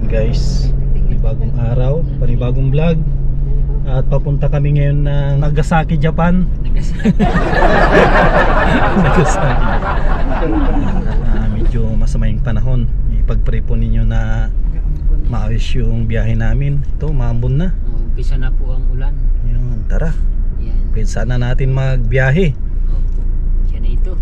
Guys, panibagong araw, panibagong vlog. At papunta kami ngayon ng Nagasaki, Japan. Nagasaki. Medyo masama yung panahon. Ipag-pray po ninyo na maayos yung biyahe namin. Ito, maambon na. Umpisa na po ang ulan. Yun, tara. Yan. Pwede sana natin magbiyahe. Opo. Siya na ito.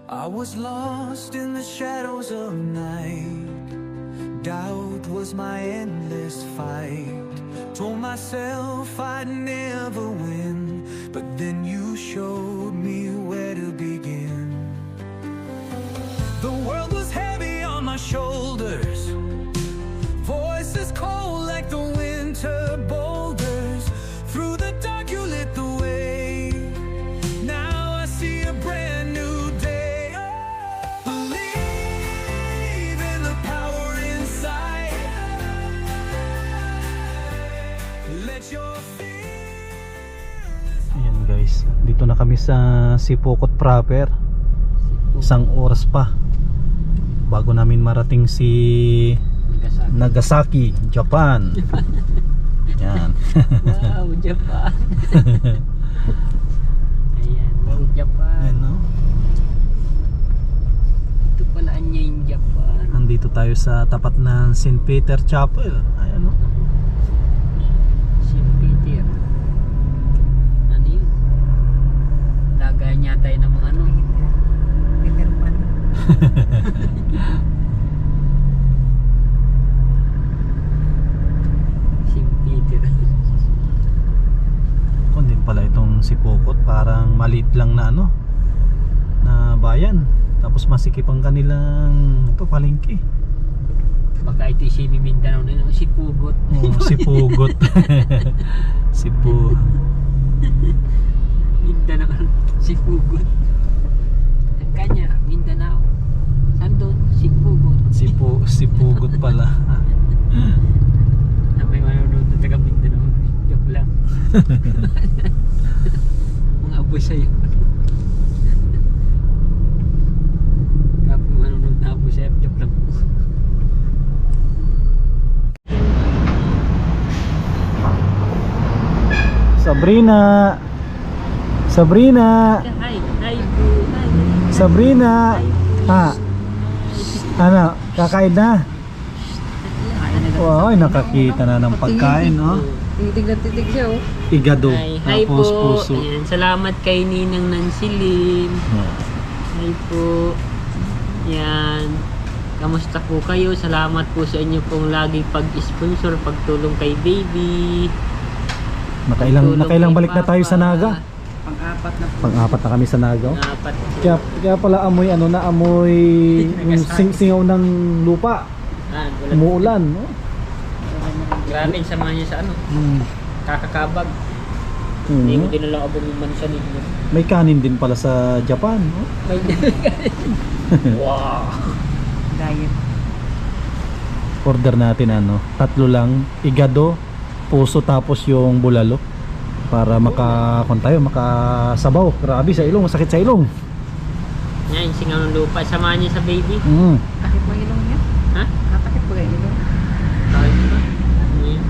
I was lost in the shadows of night. Doubt was my endless fight. Told myself I'd never win, but then you showed me where to begin. The world was heavy on my shoulders, voices cold like the winter boulders. Through the dark you lit the way. Now I see a brand new day. Believe in the power inside. Let your fears. Ayan guys, dito na kami sa Sipokot proper. Isang oras pa bago namin marating si Nagasaki, Japan. Yan. Wow, Japan. Ayan, wow, Japan. Ayan, no? Ito pala niya yung Japan. Nandito tayo sa tapat ng St. Peter Chapel. Ayan, no? St. Peter. Ano yun? Lagayan niya tayo ng mga ano. Peter Pan. St. Peter. Kung din pala itong Sipokot, parang maliit lang na ano, na bayan. Tapos masikip ang kanilang ito, palengke. Baka ito si Mindanao na yun. Si Pugot. Oh, Sipugot. Mindanao. Si Pugot. Ang kanya, Mindanao. Saan doon? Si Pugot. Sipugot pala. Na may manonood na taga Mindanao. Joke lang. Mga aboy sa'yo. Kapag manonood na aboy sa'yo, joke lang. Sabrina. Sabrina. Hi, hi po. Hi. Sabrina. Ha. Ano, kakain na? Wow, nakakita na ng pagkain, no? Titig siya, oh. Igado. Hi Tapos po. puso. Ayan, salamat kay Ninang Nancy Lim. Hi po. Yan. Kamusta po kayo? Salamat po sa inyo pong lagi pag-sponsor, pagtulong kay baby. Nakailang balik na tayo sa Naga? Pang-apat na po. Pang-apat na kami sa Naga. Apat po. Kaya pala amoy ano na amoy yung singaw ng lupa. Wala. Umuulan, no? Grabe yung sama niya sa ano. Kakakabag. Hmm. Hindi mo din lang abong yung mansa ninyo. May kanin din pala sa Japan, no? May wow. Diet. Order natin ano, 3 lang, igado, puso tapos yung bulalo para makasabaw. Grabe sa ilong, masakit sa ilong. Yan, singaw ng lupa. Samahan niya sa baby. Takip mo ilong niya? Ha? Katakip mo yung ilong? Bakit ba? Ano yun?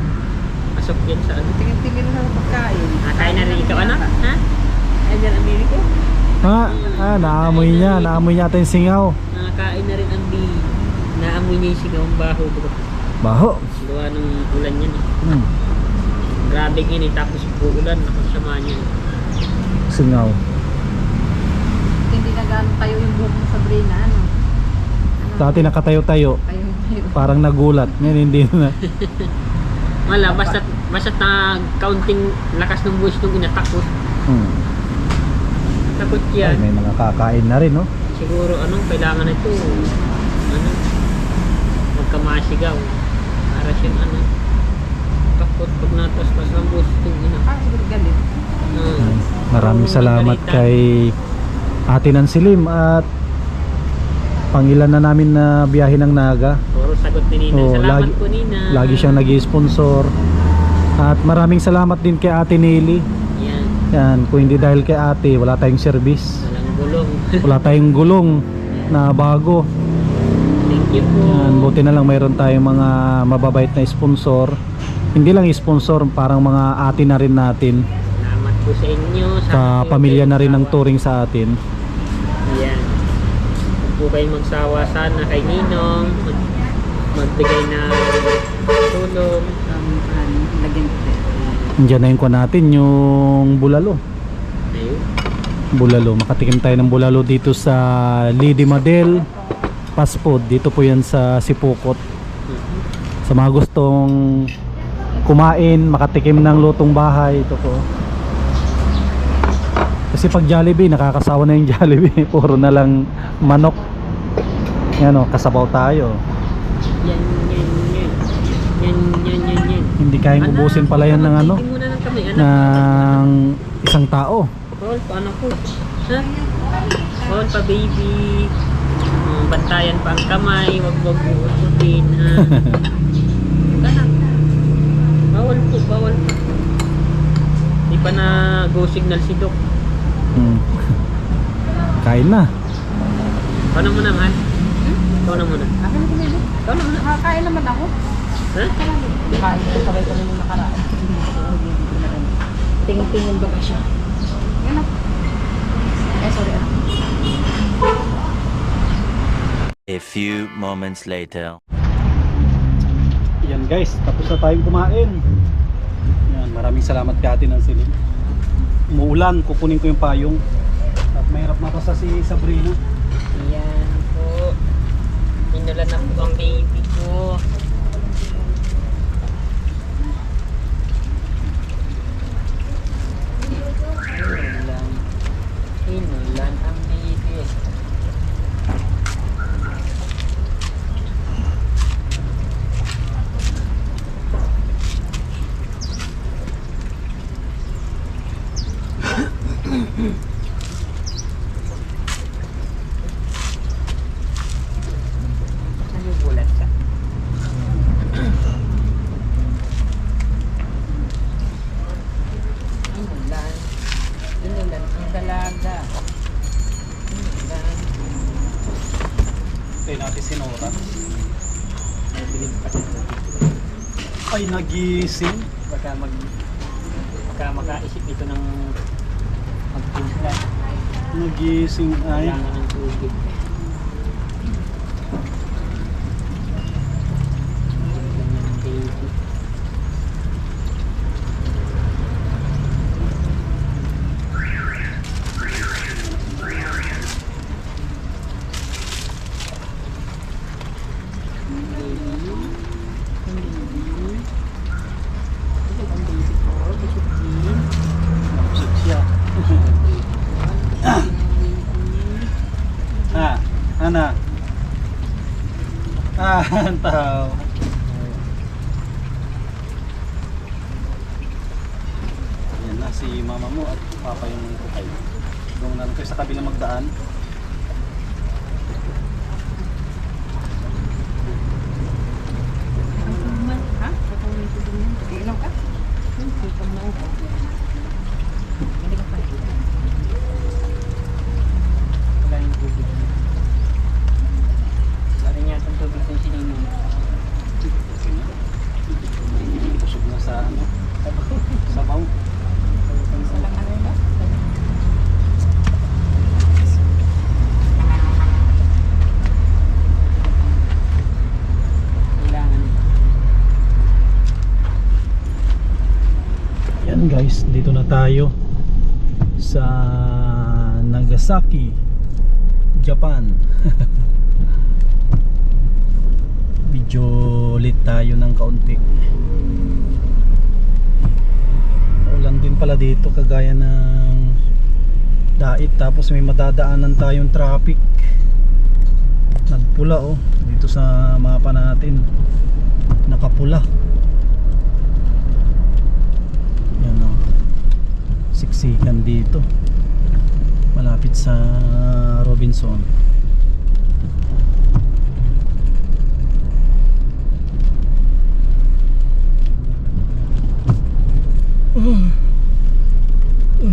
Pasok yan sa ano? Tingin-tingin na sa pagkain. Kain na rin ikaw, anak? Ha? Kain na rin Ameriko? Naamoy niya ata yung singaw. Nakakain na rin ang baby. Naamoy niya yung sigawang baho. Baho. Luwa ng ulan yan eh. Grabe gini, tapos uulan, nakasama niya. Singaw. Hindi na gano'n tayo yung buhok mo, Sabrina, ano? Dati nakatayo-tayo, Tayo. parang nagulat. Ngayon hindi na. Wala, basta na kaunting lakas ng buwis nung inatakot. Takot Ay, yan. may mga kakain na rin, no? Siguro anong kailangan ito? Ano? Magkamasigaw. Para siyang ano? Takot pag nataspas ng buwis nung ina. Siguro galit. Maraming salamat kay Ate Nansilim at pangilan na namin na biyahe ng Naga. Puro sagot ni Nina. Salamat po Nina. Lagi siyang nag-i-sponsor. At maraming salamat din kay Ate Nelly. Yan. Yan, kung hindi dahil kay ate, wala tayong service. Walang gulong. Wala tayong gulong na bago. Thank you po. Yan, buti na lang mayroon tayong mga mababait na sponsor. Hindi lang sponsor, parang mga ate na rin natin. Salamat po sa inyo. Sa pamilya na rin ng touring sa atin. Yan. Huwag po kayo magsawa sana kay Ninong. Magbigay na tulong. Lagyan ko. Diyan na yung kuha natin, yung bulalo. Ayun. Bulalo, makatikim tayo ng bulalo dito sa Lady Madel Fast Food. Dito po yan sa Sipukot. Sa mga gustong kumain, makatikim ng lutong bahay, ito po. Kasi pag Jollibee, nakakasawa na yung Jollibee. Puro na lang manok. Yan o, kasabaw tayo. Yan. Hindi kayang ubusin pala yan ng ano, Hindi muna lang kami. Anak. ng isang tao. Bawal pa anak ko. Ha? Bawal pa baby. Bantayan pa ang kamay. Wag uututin. Ha? Anak. Bawal po. Di pa na go signal si Doc. Kain na. Ikaw na muna, man. Ikaw na muna. Akin na pinili. Ikaw na muna. Kakain naman ako. Ha? Kain ko, sabay ko na yung nakaraan. Tingin-tingin ba siya? Yan ako. Sorry anak. A few moments later. Yan guys, tapos na tayong kumain. Yan, maraming salamat kay Ate Nancy. Umuulan, kukunin ko yung payong. At mahirap mapasa si Sabrina. Ayan po. Inulan na po ang baby ko. Inulan ang baby. Nagugulat ka. Inulan ang dalaga. Inulan. Ito natin sinura. Ay, bilib pa dito. Ay, nagising. Baka makaisip ito ng magtimpla. Nagising ay. Kailangan ng tubig. Ganyan ang baby. Busog siya. Ana. Ang tao. Yan na si mama mo at papa yung kukay. Doon na lang kayo sa kabilang magdaan. Ha? Iinom ka? Wala yung tubig. Wala niya itong tubig ng sininong. Busog na sa ano, sabaw. Salang ano yun ba? Kailangan. Yan guys, dito na tayo sa Nagasaki, Japan. Medyo late tayo ng kaunti. Ulan din pala dito kagaya ng dait, tapos may madadaanan tayong traffic. Nagpula oh, dito sa mapa natin. Nakapula. Yan oh. Siksikan dito. Malapit sa Robinson.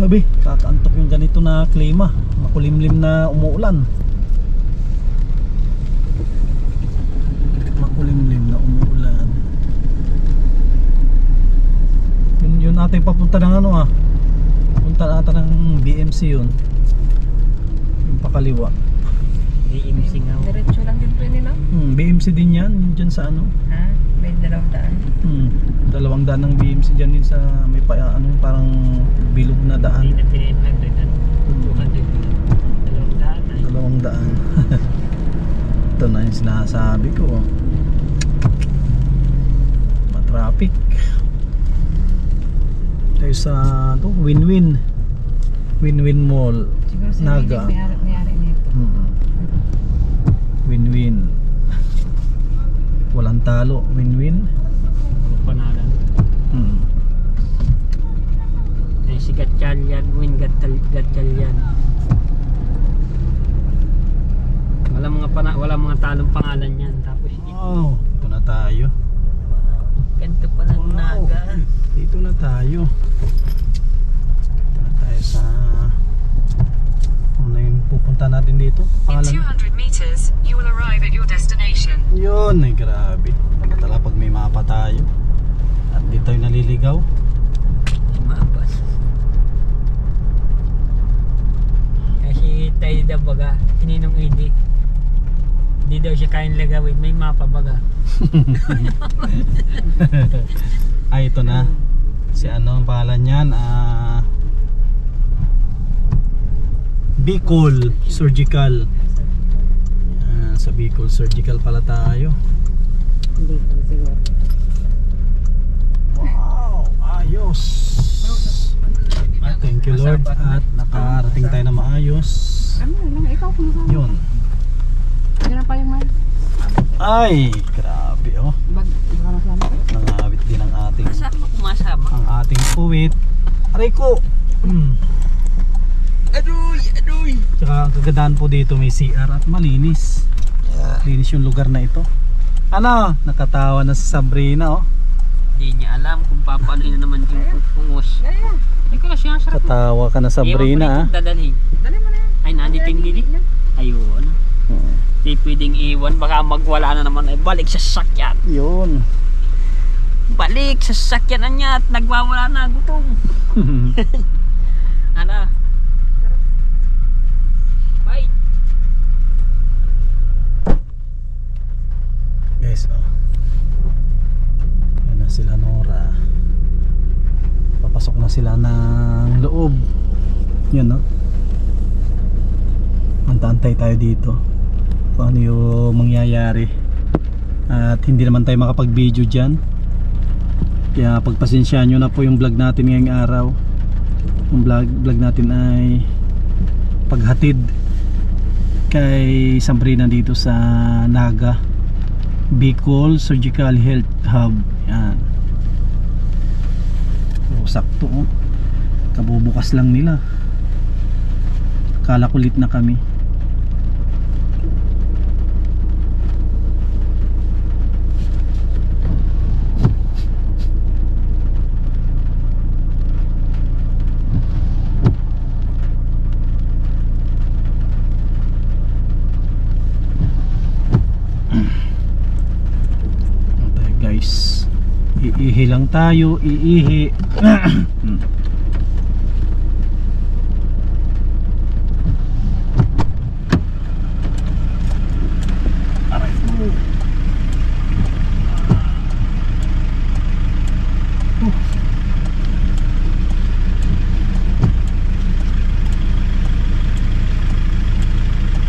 Grabe, kakaantok yung ganito na klima. Makulimlim na umuulan. Makulimlim na umuulan. Yun natin papunta ng ano ah. Punta ata ng BMC yun. Yung pakaliwa. BMC nga. Diretso lang din po yun, no? BMC din yan, yun dyan sa ano. Ha? May 200. 200 ng BMC dyan din sa may ano, parang bilog na Hindi daan. na 300 at 200. 200. Ito na yung sinasabi ko. Matraffic. Tayo sa to, Win-Win Mall, Siguro sa Naga. may-ari nito. Win-Win. Walang talo, Win-Win. Panalan. Ay, si Gatchalian, Gatchalian. Wala mga talong pangalan yan. Tapos Wow, ito na tayo. ganito pa lang Naga. Dito na tayo. Dito na tayo sa ano yung pupunta natin dito? In Pangalan? 200 meters, you will arrive at your destination. Yun, ay grabe. Pagkatala pag may mapa tayo. At dito tayo naliligaw. May mapas. Kasi tayo daw baga, sininong ID. Hindi daw siya kayang lagawin, may mapa baga. Ay, ito na. Si ano ang pangalan niyan? Bicol Surgical. Sa Bicol Surgical pala tayo. Hindi pa siguro. Wow, ayos. Thank you Lord at nakarating tayo na maayos. Ano lang, ikaw kung saan. Yun. Ganun pa yung man. Ay, grabe oh. Baka masama. Nangawit din ang ating Masama. ating puwit. Aray ko. Aduy! Tsaka ang kagandahan po dito may CR at malinis. Linis yung lugar na ito. Ano? Nakatawa na si Sabrina oh. Hindi niya alam kung papaanohin na naman yung pungos. Ay ko siya, sarap. Katawa ka na Sabrina ah. Dadalhin. Dali mo na yan. Ay, nandito yung dili. Ayun. Hindi pwedeng iwan. Baka magwala na naman. Ay, balik sa sasakyan. Yun. Balik sa sasakyan na niya at nagwawala na. Gutom. Ano? Bye. Guys oh. Yan na sila Nora. Papasok na sila ng loob. Yan no. Antay tayo dito. Paano yung mangyayari. At hindi naman tayo makapag-video dyan. Kaya pagpasensyaan nyo na po yung vlog natin ngayong araw. Yung vlog natin ay paghatid kay Sabrina dito sa Naga Bicol Surgical Health Hub. Yan. So, sakto oh. Kabubukas lang nila. Kala kulit na kami. Guys, iihi lang tayo, iihi. Aray mo.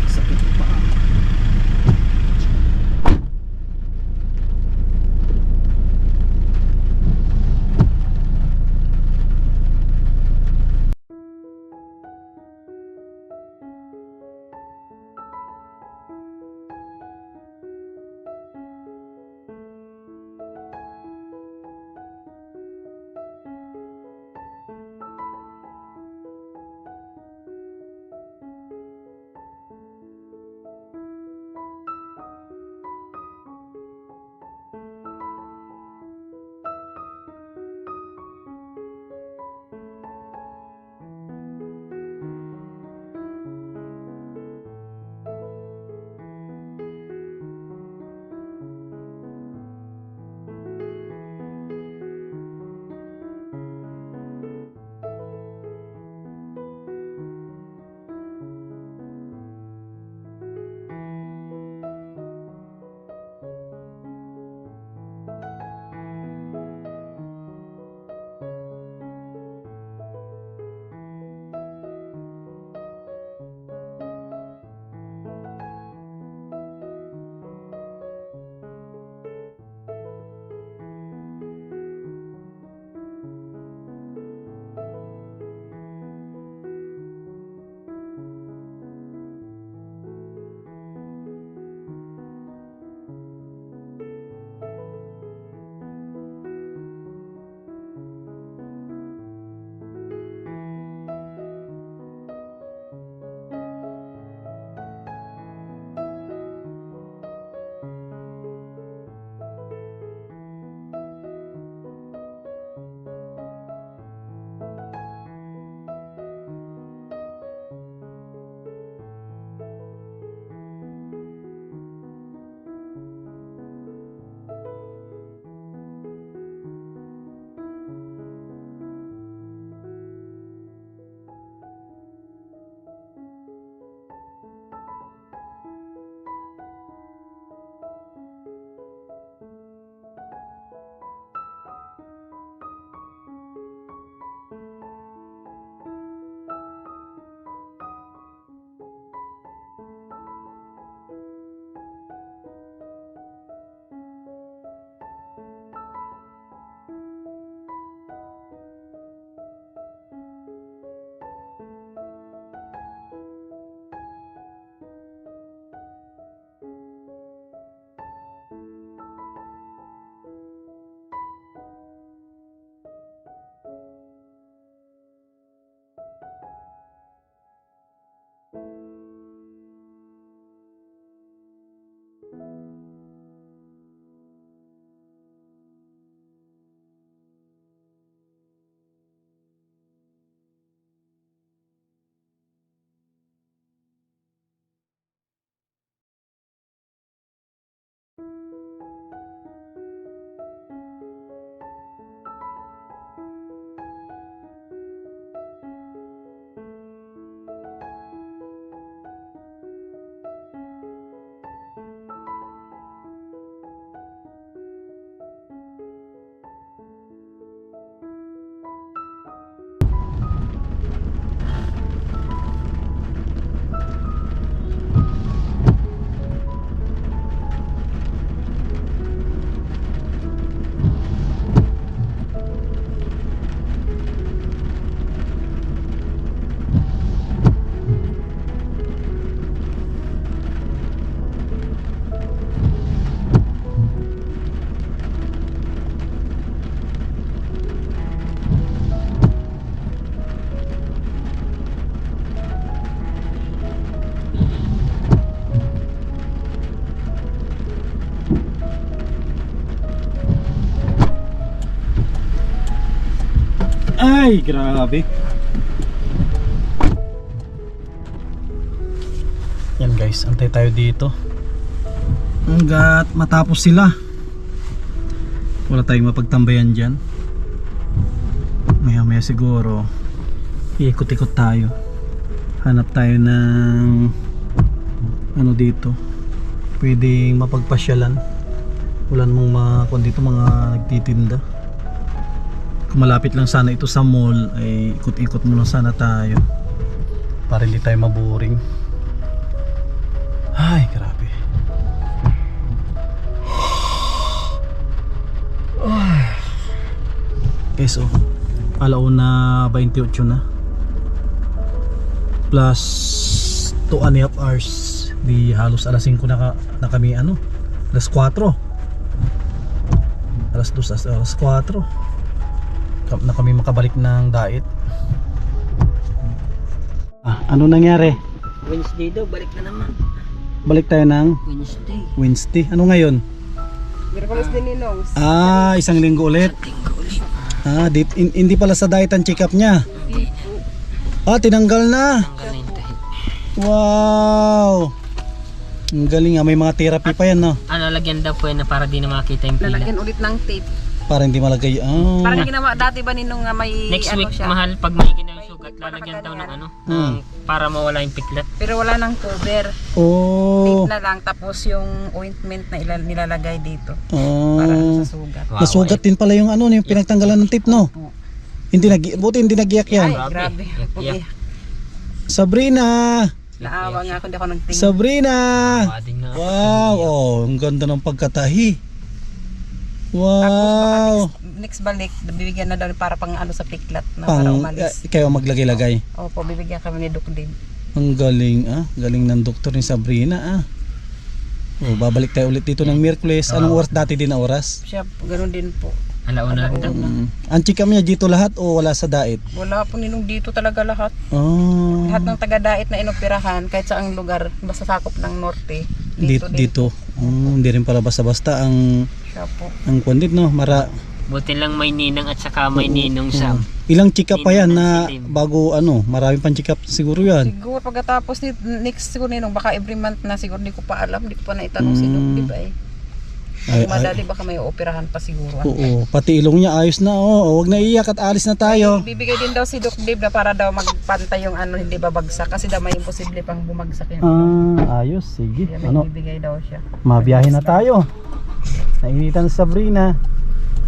Sakit pa. Ay, grabe. Yan guys, antay tayo dito. Hanggat matapos sila. Wala tayong mapagtambayan dyan. Maya maya siguro iikot-ikot tayo. Hanap tayo ng ano dito pwedeng mapagpasyalan. Wala namang mga dito mga nagtitinda. Kung malapit lang sana ito sa mall ay ikot-ikot muna sana tayo para hindi tayo maboring. Ay, grabe. Guys, oh, alauna 28 na plus 2.5 hours. Di halos alas 5 na kami ano, alas 4, alas 2, alas 4 na kami makabalik ng Dait. Ano nangyari? Wednesday daw, balik na naman. Balik tayo ng Wednesday. Ano ngayon? Miraculous din ninong. Isang linggo ulit. Hindi pala sa diet ang check up niya. Tinanggal na. Tanggal na yung tahid. Wow. Ang galing may mga therapy pa yan, no? Ano, lagyan daw po yan na para di na makita yung pila. Lalagyan ulit ng tape. Para hindi malagay. Parang ginawa dati ba ninong nga may Next ano week, siya. mahal, pag may ginang sugat, lalagyan daw ng ano, para mawala yung piklat. Pero wala nang cover. Oh. Tape na lang tapos yung ointment na nilalagay dito. Para sa sugat. Wow, Nasugat din pala yung ano, yung pinagtanggalan ng tape, no? Buti hindi nagiyak yan. Ay, grabe. Okay. Sabrina! Naawa nga ako, hindi ako nagtingin. Sabrina! Ading na. Wow! Ang ganda ng pagkatahi. Wow! Next balik, bibigyan na daw para pang ano sa piklat na para umalis. Kayo maglagay-lagay. Opo, bibigyan kami ni Doc Dave. Ang galing galing ng doktor ni Sabrina babalik tayo ulit dito ng Miyerkules. Anong oras dati din na oras? Siya, ganun din po. Alauna rin daw. Ang check-up niya dito lahat o wala sa Dait? Wala po ninong dito talaga lahat. Ah, Lahat ng taga-dait na inoperahan, kahit saang lugar, basta sakop ng norte. dito. Hindi rin pala basta-basta ang Siya po. kwandit, no? Buti lang may ninang at saka may ninong Sam. Ilang check-up pa yan na Silim. bago maraming pang check-up siguro yan. Siguro pagkatapos next siguro ninong, baka every month na siguro, di ko pa alam, di ko pa naitanong si Doc Dave ay. Madali baka may operahan pa siguro. Oo, pati ilong niya ayos na. Wag na iiyak at alis na tayo. Bibigay din daw si Doc Dave na para daw magpantay yung ano, hindi babagsak kasi daw may imposible pang bumagsak yung Ayos, sige. Kaya may bibigay daw siya. Mabiyahe na tayo. Nainitan si Sabrina.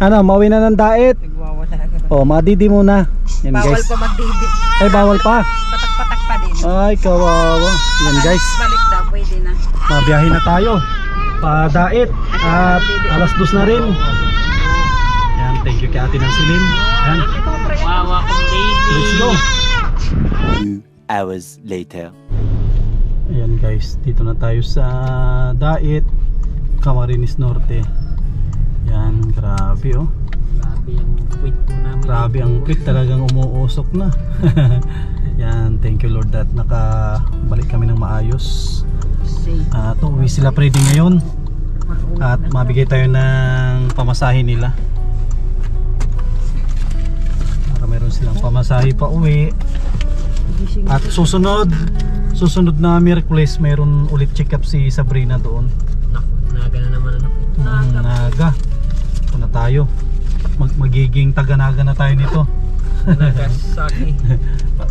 Mauwi na ng Dait. Nagwawala ka. Madidi muna. Yan Bawal guys. pa magdidig. Ay, bawal pa. Patak-patak pa din. Ay, kawawa. Yan guys. Balik daw, pwede na. Mabiyahe na tayo. Pa Dait. At alas 2 na rin. Yan, thank you kay Ate ng Silim. Yan, Wawa kong baby. let's go. 2 hours later. Ayan guys, dito na tayo sa Dait, Camarines Norte. Yan, grabe Grabe yung quit po namin. Grabe ang quit, talagang umuusok na. Yan, thank you Lord that nakabalik kami ng maayos. Safe. At uwi sila Freddy ngayon. At mabigay tayo ng pamasahe nila. Para meron silang pamasahe pa uwi. At susunod na Miyerkules mayroon ulit check up si Sabrina doon. Naga na naman ano po. Naga. Ito na tayo. Magiging taga-naga na tayo nito. Nagasaki.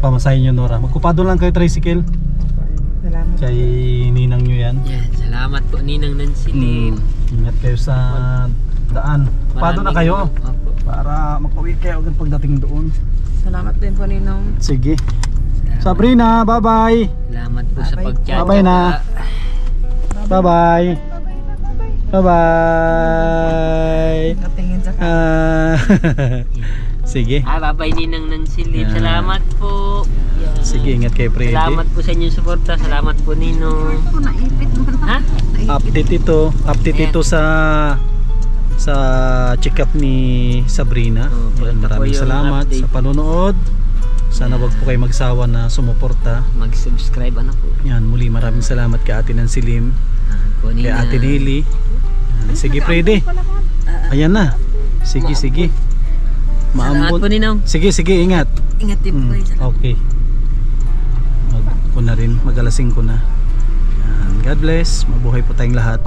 Pamasahin nyo Nora. Magkupado lang kayo tricycle. Salamat. Kay ninang nyo yan. Yan, salamat po ninang Nansilim. Ingat kayo sa daan. Kupado na kayo. Opo. Para makauwi kayo agad pagdating doon. Salamat din po ninong. Sige. Sabrina, bye-bye. Salamat po sa pag-chat. Bye-bye na. Bye-bye. Bye-bye. Katingin sa Sige. Bye-bye ninang Nansilim. Yan. Salamat po. Yan. Sige, ingat kayo Freddy. Salamat po sa inyong suporta. Salamat po ninong. Ako naipit mo na. Ha? Update ito sa check-up ni Sabrina. Opo, Yan, ito po maraming yung salamat update. sa panonood. Sana wag po kayo magsawa na sumuporta. Mag-subscribe ano po. Yan, muli maraming salamat kay Ate ng Silim, Po kay Ate Nelly. Yan, sige Freddy. Ayan na. Sige. Salamat po, Ninong. Sige, ingat. Ingat din po kayo. Okay. Mag-alasing ko na. Yan. God bless. Mabuhay po tayong lahat.